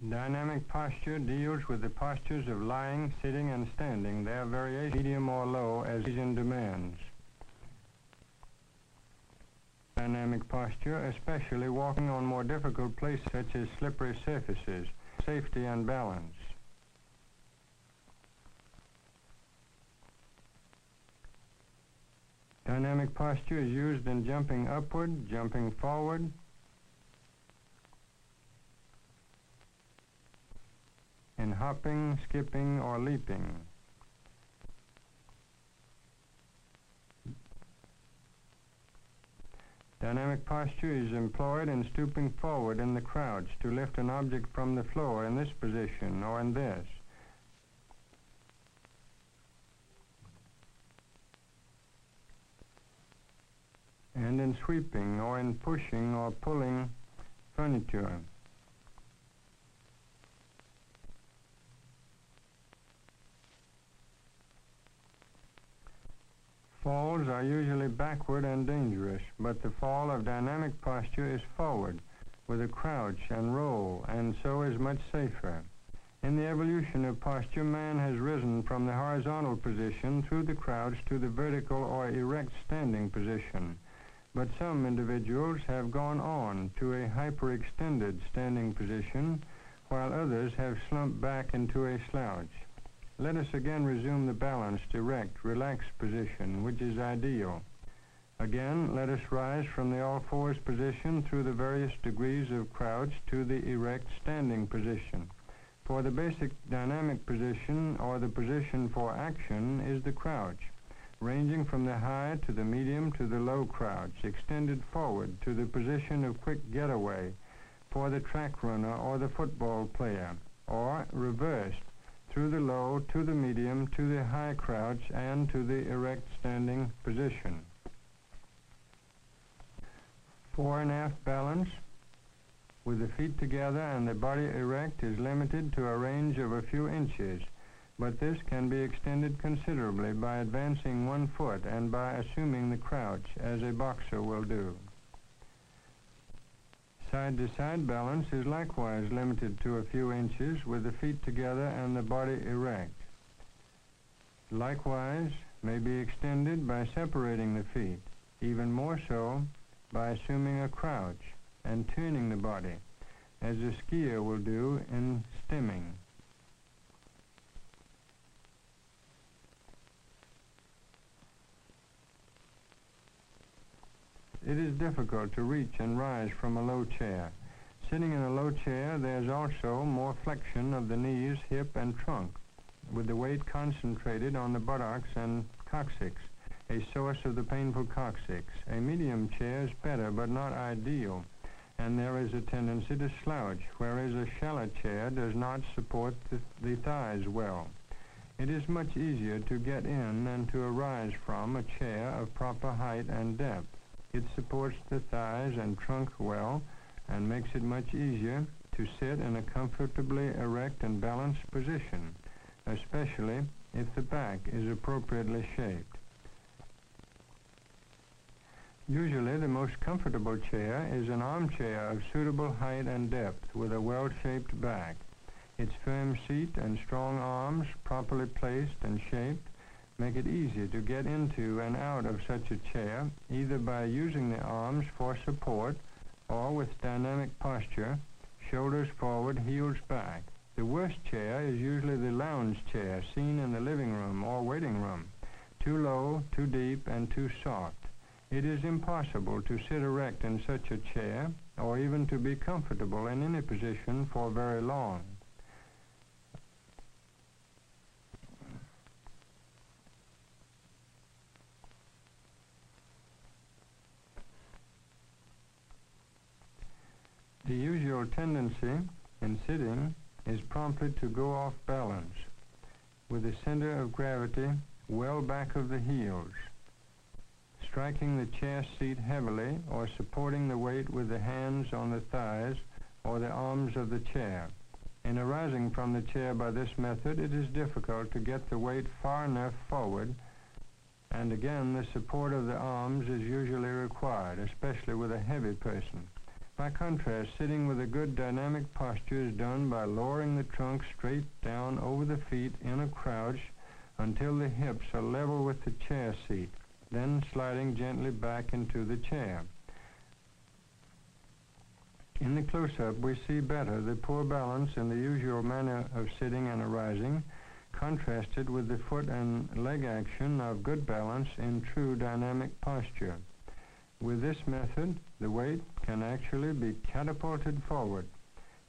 Dynamic posture deals with the postures of lying, sitting, and standing, their variation medium or low as occasion demands. Dynamic posture, especially walking on more difficult places such as slippery surfaces, safety and balance. Dynamic posture is used in jumping upward, jumping forward, in hopping, skipping, or leaping. Dynamic posture is employed in stooping forward in the crouch to lift an object from the floor in this position or in this. And in sweeping or in pushing or pulling furniture. Falls are usually backward and dangerous, but the fall of dynamic posture is forward with a crouch and roll, and so is much safer. In the evolution of posture, man has risen from the horizontal position through the crouch to the vertical or erect standing position. But some individuals have gone on to a hyperextended standing position, while others have slumped back into a slouch. Let us again resume the balanced, erect, relaxed position, which is ideal. Again, let us rise from the all-fours position through the various degrees of crouch to the erect standing position. For the basic dynamic position, or the position for action, is the crouch, ranging from the high to the medium to the low crouch, extended forward to the position of quick getaway for the track runner or the football player, or reversed through the low to the medium to the high crouch and to the erect standing position. Fore and aft balance with the feet together and the body erect is limited to a range of a few inches, but this can be extended considerably by advancing one foot and by assuming the crouch, as a boxer will do. Side-to-side balance is likewise limited to a few inches with the feet together and the body erect. Likewise may be extended by separating the feet, even more so by assuming a crouch and turning the body, as a skier will do in stimming. It is difficult to reach and rise from a low chair. Sitting in a low chair, there's also more flexion of the knees, hip, and trunk, with the weight concentrated on the buttocks and coccyx, a source of the painful coccyx. A medium chair is better, but not ideal, and there is a tendency to slouch, whereas a shallow chair does not support the thighs well. It is much easier to get in than to arise from a chair of proper height and depth. It supports the thighs and trunk well and makes it much easier to sit in a comfortably erect and balanced position, especially if the back is appropriately shaped. Usually the most comfortable chair is an armchair of suitable height and depth with a well-shaped back. Its firm seat and strong arms, properly placed and shaped, make it easy to get into and out of such a chair, either by using the arms for support or with dynamic posture, shoulders forward, heels back. The worst chair is usually the lounge chair seen in the living room or waiting room, too low, too deep, and too soft. It is impossible to sit erect in such a chair, or even to be comfortable in any position for very long. The usual tendency in sitting is promptly to go off balance, with the center of gravity well back of the heels, striking the chair seat heavily or supporting the weight with the hands on the thighs or the arms of the chair. In arising from the chair by this method, it is difficult to get the weight far enough forward, and again the support of the arms is usually required, especially with a heavy person. By contrast, sitting with a good dynamic posture is done by lowering the trunk straight down over the feet in a crouch until the hips are level with the chair seat, then sliding gently back into the chair. In the close-up, we see better the poor balance in the usual manner of sitting and arising, contrasted with the foot and leg action of good balance in true dynamic posture. With this method, the weight can actually be catapulted forward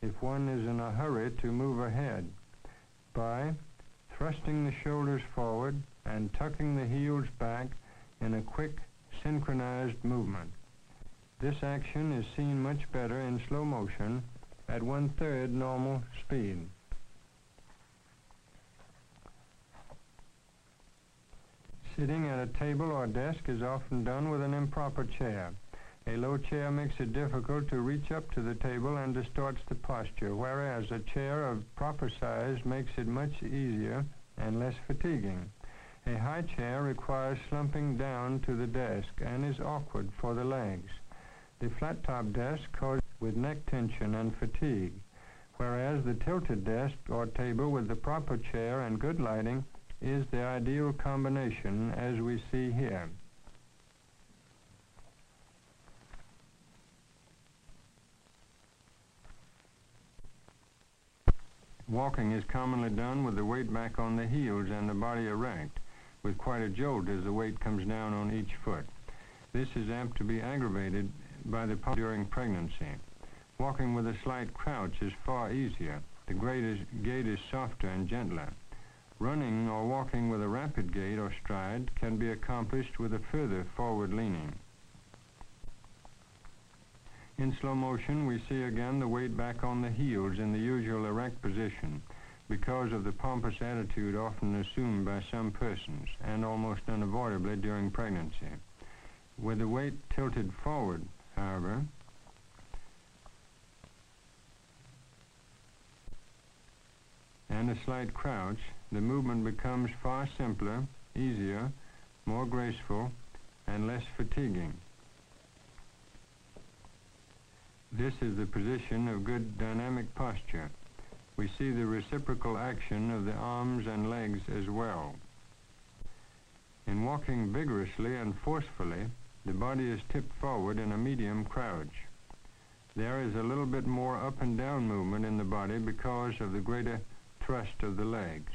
if one is in a hurry to move ahead by thrusting the shoulders forward and tucking the heels back in a quick, synchronized movement. This action is seen much better in slow motion at 1/3 normal speed. Sitting at a table or desk is often done with an improper chair. A low chair makes it difficult to reach up to the table and distorts the posture, whereas a chair of proper size makes it much easier and less fatiguing. A high chair requires slumping down to the desk and is awkward for the legs. The flat-top desk causes with neck tension and fatigue, whereas the tilted desk or table with the proper chair and good lighting is the ideal combination, as we see here. Walking is commonly done with the weight back on the heels and the body erect, with quite a jolt as the weight comes down on each foot. This is apt to be aggravated by the during pregnancy. Walking with a slight crouch is far easier. The gait is softer and gentler. Running or walking with a rapid gait or stride can be accomplished with a further forward leaning. In slow motion, we see again the weight back on the heels in the usual erect position because of the pompous attitude often assumed by some persons and almost unavoidably during pregnancy. With the weight tilted forward, however, and a slight crouch, the movement becomes far simpler, easier, more graceful, and less fatiguing. This is the position of good dynamic posture. We see the reciprocal action of the arms and legs as well. In walking vigorously and forcefully, the body is tipped forward in a medium crouch. There is a little bit more up and down movement in the body because of the greater thrust of the legs.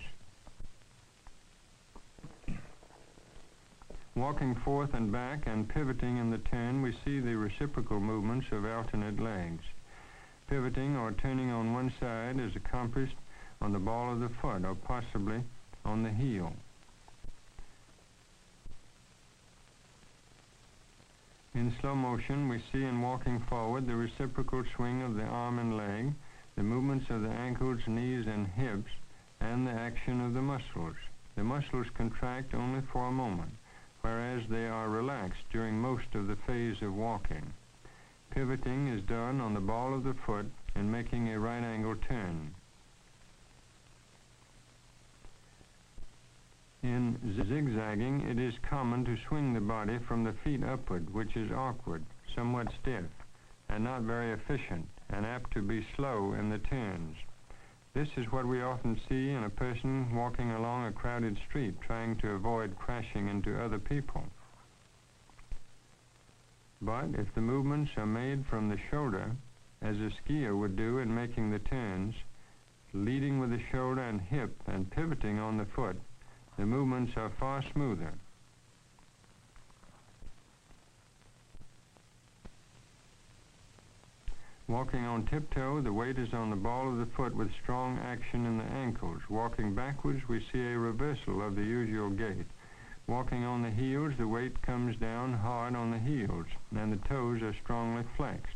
Walking forth and back and pivoting in the turn, we see the reciprocal movements of alternate legs. Pivoting or turning on one side is accomplished on the ball of the foot or possibly on the heel. In slow motion, we see in walking forward the reciprocal swing of the arm and leg, the movements of the ankles, knees, and hips, and the action of the muscles. The muscles contract only for a moment, whereas they are relaxed during most of the phase of walking. Pivoting is done on the ball of the foot in making a right angle turn. In zigzagging, it is common to swing the body from the feet upward, which is awkward, somewhat stiff, and not very efficient, and apt to be slow in the turns. This is what we often see in a person walking along a crowded street trying to avoid crashing into other people. But if the movements are made from the shoulder, as a skier would do in making the turns, leading with the shoulder and hip and pivoting on the foot, the movements are far smoother. Walking on tiptoe, the weight is on the ball of the foot with strong action in the ankles. Walking backwards, we see a reversal of the usual gait. Walking on the heels, the weight comes down hard on the heels, and the toes are strongly flexed.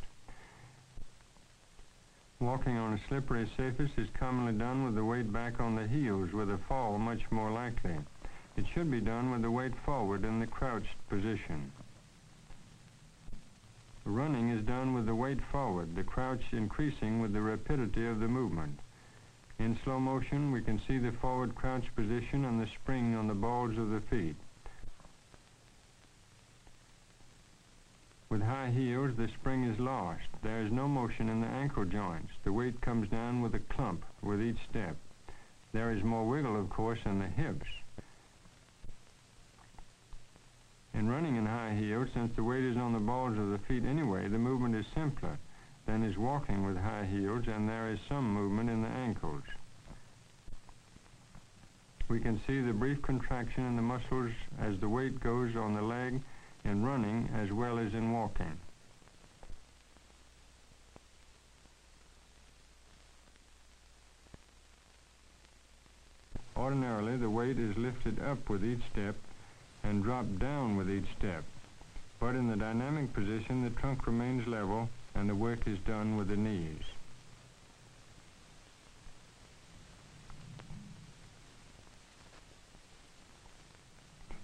Walking on a slippery surface is commonly done with the weight back on the heels, with a fall much more likely. It should be done with the weight forward in the crouched position. Running is done with the weight forward, the crouch increasing with the rapidity of the movement. In slow motion, we can see the forward crouch position and the spring on the balls of the feet. With high heels, the spring is lost. There is no motion in the ankle joints. The weight comes down with a clump with each step. There is more wiggle, of course, in the hips. In running in high heels, since the weight is on the balls of the feet anyway, the movement is simpler than is walking with high heels, and there is some movement in the ankles. We can see the brief contraction in the muscles as the weight goes on the leg in running as well as in walking. Ordinarily, the weight is lifted up with each step and dropped down with each step. But in the dynamic position, the trunk remains level and the work is done with the knees.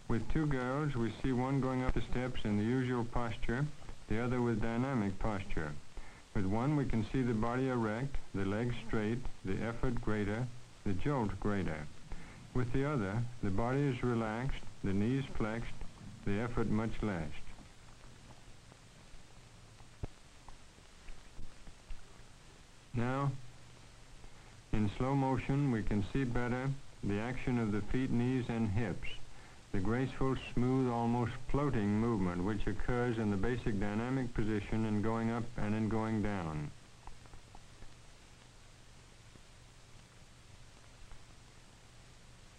With two girls, we see one going up the steps in the usual posture, the other with dynamic posture. With one, we can see the body erect, the legs straight, the effort greater, the jolt greater. With the other, the body is relaxed, the knees flexed, the effort much less. Now, in slow motion, we can see better the action of the feet, knees, and hips, the graceful, smooth, almost floating movement which occurs in the basic dynamic position in going up and in going down.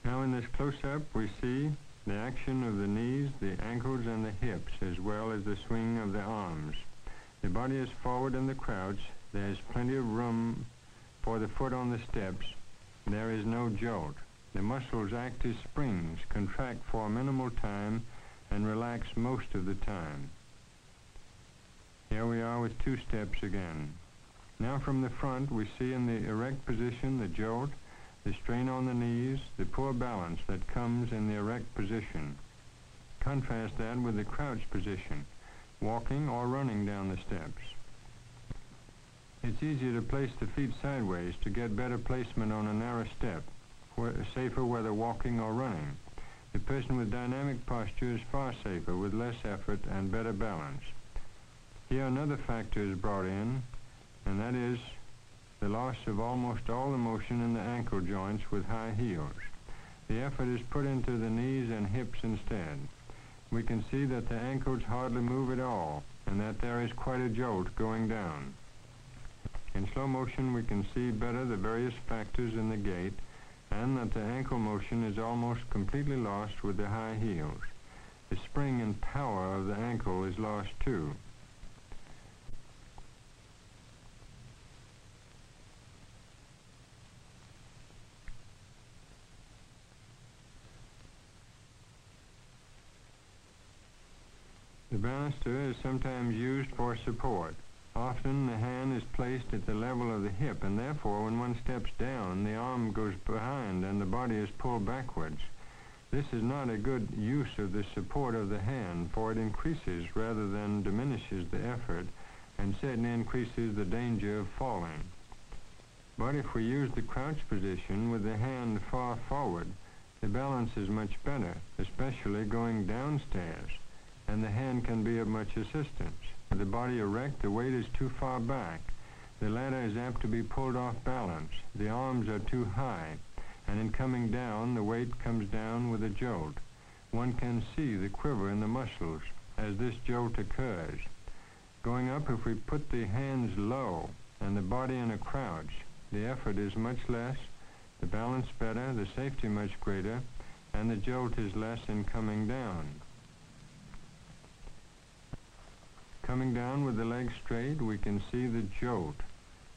Now in this close-up, we see the action of the knees, the ankles, and the hips, as well as the swing of the arms. The body is forward in the crouch. There is plenty of room for the foot on the steps. There is no jolt. The muscles act as springs, contract for a minimal time, and relax most of the time. Here we are with two steps again. Now from the front, we see in the erect position the jolt, the strain on the knees, the poor balance that comes in the erect position. Contrast that with the crouch position, walking or running down the steps. It's easier to place the feet sideways to get better placement on a narrow step, safer whether walking or running. The person with dynamic posture is far safer with less effort and better balance. Here another factor is brought in, and that is the loss of almost all the motion in the ankle joints with high heels. The effort is put into the knees and hips instead. We can see that the ankles hardly move at all, and that there is quite a jolt going down. In slow motion, we can see better the various factors in the gait, and that the ankle motion is almost completely lost with the high heels. The spring and power of the ankle is lost too. The banister is sometimes used for support. Often the hand is placed at the level of the hip, and therefore when one steps down, the arm goes behind and the body is pulled backwards. This is not a good use of the support of the hand, for it increases rather than diminishes the effort, and certainly increases the danger of falling. But if we use the crouch position with the hand far forward, the balance is much better, especially going downstairs, and the hand can be of much assistance. With the body erect, the weight is too far back. The ladder is apt to be pulled off balance. The arms are too high, and in coming down, the weight comes down with a jolt. One can see the quiver in the muscles as this jolt occurs. Going up, if we put the hands low and the body in a crouch, the effort is much less, the balance better, the safety much greater, and the jolt is less in coming down. Coming down with the legs straight, we can see the jolt,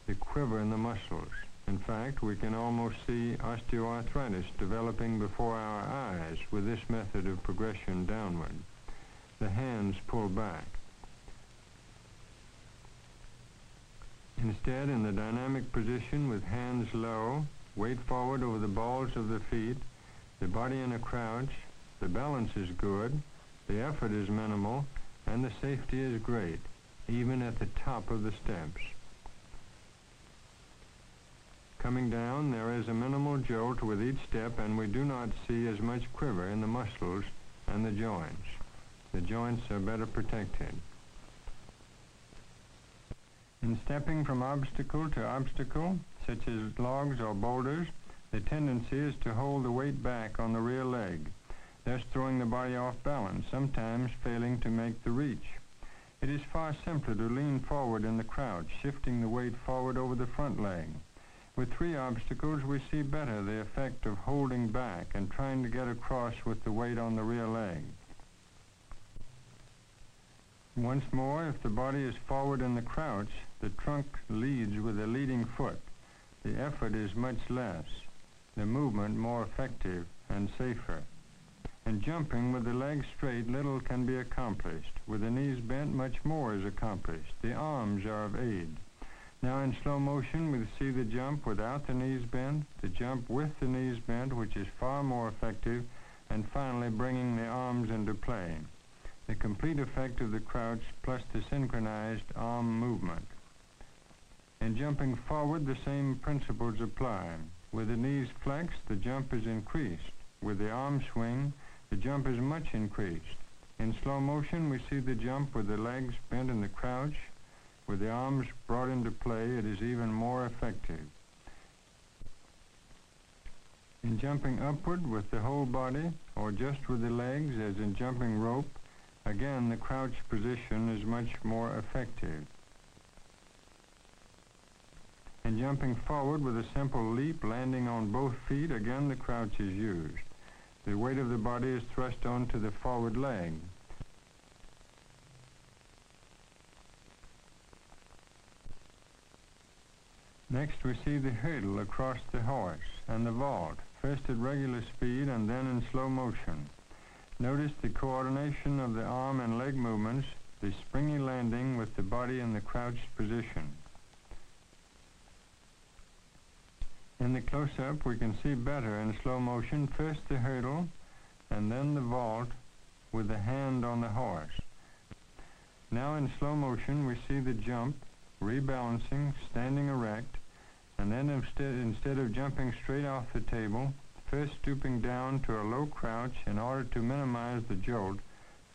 the quiver in the muscles. In fact, we can almost see osteoarthritis developing before our eyes with this method of progression downward. The hands pull back. Instead, in the dynamic position with hands low, weight forward over the balls of the feet, the body in a crouch, the balance is good, the effort is minimal, and the safety is great, even at the top of the steps. Coming down, there is a minimal jolt with each step, and we do not see as much quiver in the muscles and the joints. The joints are better protected. In stepping from obstacle to obstacle, such as logs or boulders, the tendency is to hold the weight back on the rear leg, thus throwing the body off balance, sometimes failing to make the reach. It is far simpler to lean forward in the crouch, shifting the weight forward over the front leg. With 3 obstacles, we see better the effect of holding back and trying to get across with the weight on the rear leg. Once more, if the body is forward in the crouch, the trunk leads with the leading foot. The effort is much less, the movement more effective and safer. In jumping with the legs straight, little can be accomplished. With the knees bent, much more is accomplished. The arms are of aid. Now in slow motion, we see the jump without the knees bent, the jump with the knees bent, which is far more effective, and finally bringing the arms into play. The complete effect of the crouch plus the synchronized arm movement. In jumping forward, the same principles apply. With the knees flexed, the jump is increased. With the arm swing, the jump is much increased. In slow motion, we see the jump with the legs bent in the crouch. With the arms brought into play, it is even more effective. In jumping upward with the whole body, or just with the legs, as in jumping rope, again the crouch position is much more effective. In jumping forward with a simple leap, landing on both feet, again the crouch is used. The weight of the body is thrust onto the forward leg. Next we see the hurdle across the horse and the vault, first at regular speed and then in slow motion. Notice the coordination of the arm and leg movements, the springy landing with the body in the crouched position. In the close-up, we can see better in slow motion, first the hurdle and then the vault with the hand on the horse. Now in slow motion, we see the jump, rebalancing, standing erect, and then instead of jumping straight off the table, first stooping down to a low crouch in order to minimize the jolt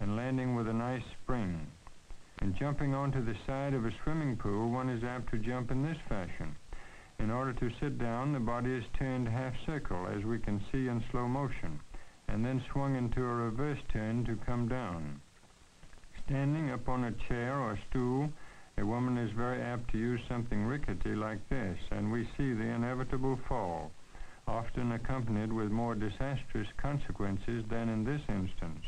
and landing with a nice spring. In jumping onto the side of a swimming pool, one is apt to jump in this fashion. In order to sit down, the body is turned half circle, as we can see in slow motion, and then swung into a reverse turn to come down. Standing up on a chair or stool, a woman is very apt to use something rickety like this, and we see the inevitable fall, often accompanied with more disastrous consequences than in this instance.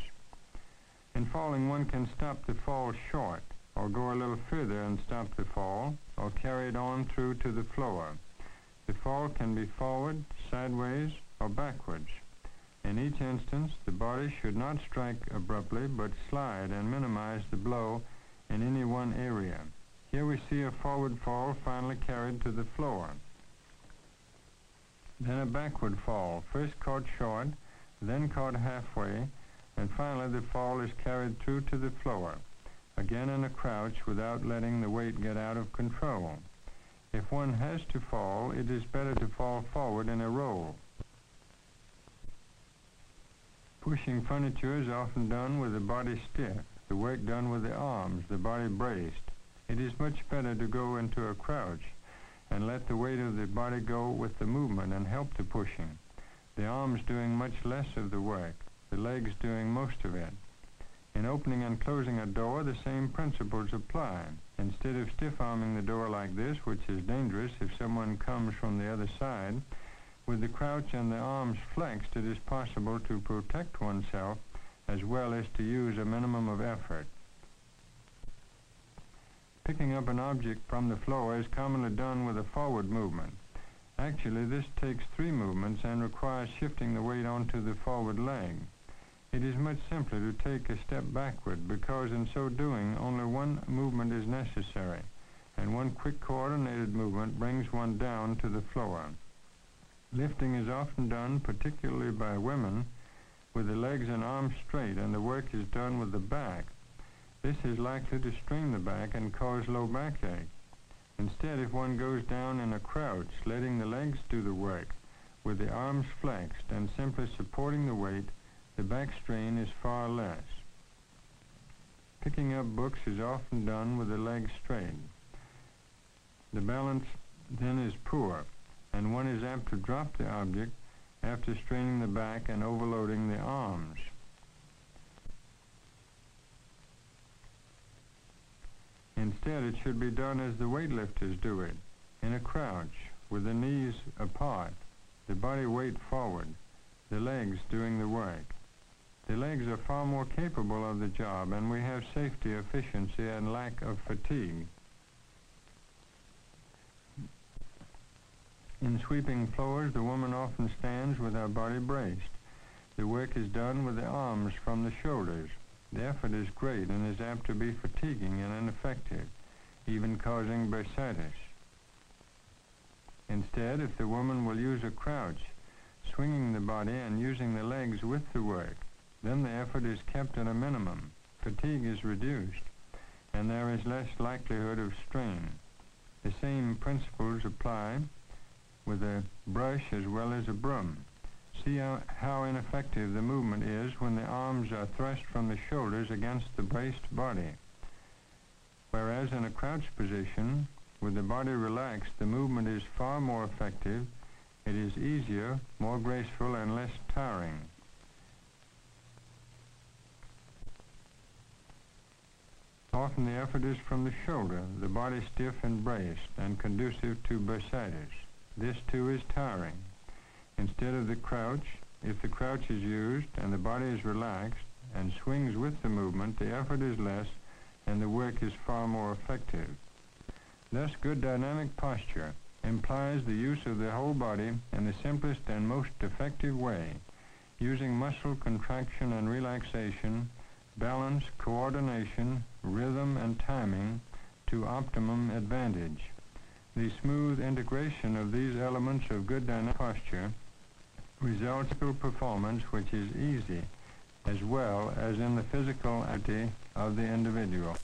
In falling, one can stop the fall short, or go a little further and stop the fall, or carry it on through to the floor. The fall can be forward, sideways, or backwards. In each instance, the body should not strike abruptly, but slide and minimize the blow in any one area. Here we see a forward fall finally carried to the floor. Then a backward fall, first caught short, then caught halfway, and finally the fall is carried through to the floor, again in a crouch without letting the weight get out of control. If one has to fall, it is better to fall forward in a roll. Pushing furniture is often done with the body stiff, the work done with the arms, the body braced. It is much better to go into a crouch and let the weight of the body go with the movement and help the pushing. The arms doing much less of the work, the legs doing most of it. In opening and closing a door, the same principles apply. Instead of stiff-arming the door like this, which is dangerous if someone comes from the other side, with the crouch and the arms flexed, it is possible to protect oneself as well as to use a minimum of effort. Picking up an object from the floor is commonly done with a forward movement. Actually, this takes 3 movements and requires shifting the weight onto the forward leg. It is much simpler to take a step backward because in so doing only one movement is necessary, and one quick coordinated movement brings one down to the floor. Lifting is often done, particularly by women, with the legs and arms straight, and the work is done with the back. This is likely to strain the back and cause low backache. Instead, if one goes down in a crouch, letting the legs do the work, with the arms flexed and simply supporting the weight, the back strain is far less. Picking up books is often done with the legs straight. The balance then is poor, and one is apt to drop the object after straining the back and overloading the arms. Instead, it should be done as the weightlifters do it, in a crouch, with the knees apart, the body weight forward, the legs doing the work. The legs are far more capable of the job, and we have safety, efficiency, and lack of fatigue. In sweeping floors, the woman often stands with her body braced. The work is done with the arms from the shoulders. The effort is great and is apt to be fatiguing and ineffective, even causing bursitis. Instead, if the woman will use a crouch, swinging the body and using the legs with the work, then the effort is kept at a minimum, fatigue is reduced, and there is less likelihood of strain. The same principles apply with a brush as well as a broom. See how ineffective the movement is when the arms are thrust from the shoulders against the braced body. Whereas in a crouched position, with the body relaxed, the movement is far more effective, it is easier, more graceful, and less tiring. Often the effort is from the shoulder, the body stiff and braced, and conducive to bursitis. This too is tiring. Instead of the crouch, if the crouch is used and the body is relaxed and swings with the movement, the effort is less and the work is far more effective. Thus, good dynamic posture implies the use of the whole body in the simplest and most effective way, using muscle contraction and relaxation, balance, coordination, rhythm, and timing to optimum advantage. The smooth integration of these elements of good dynamic posture results in performance which is easy, as well as in the physical activity of the individual.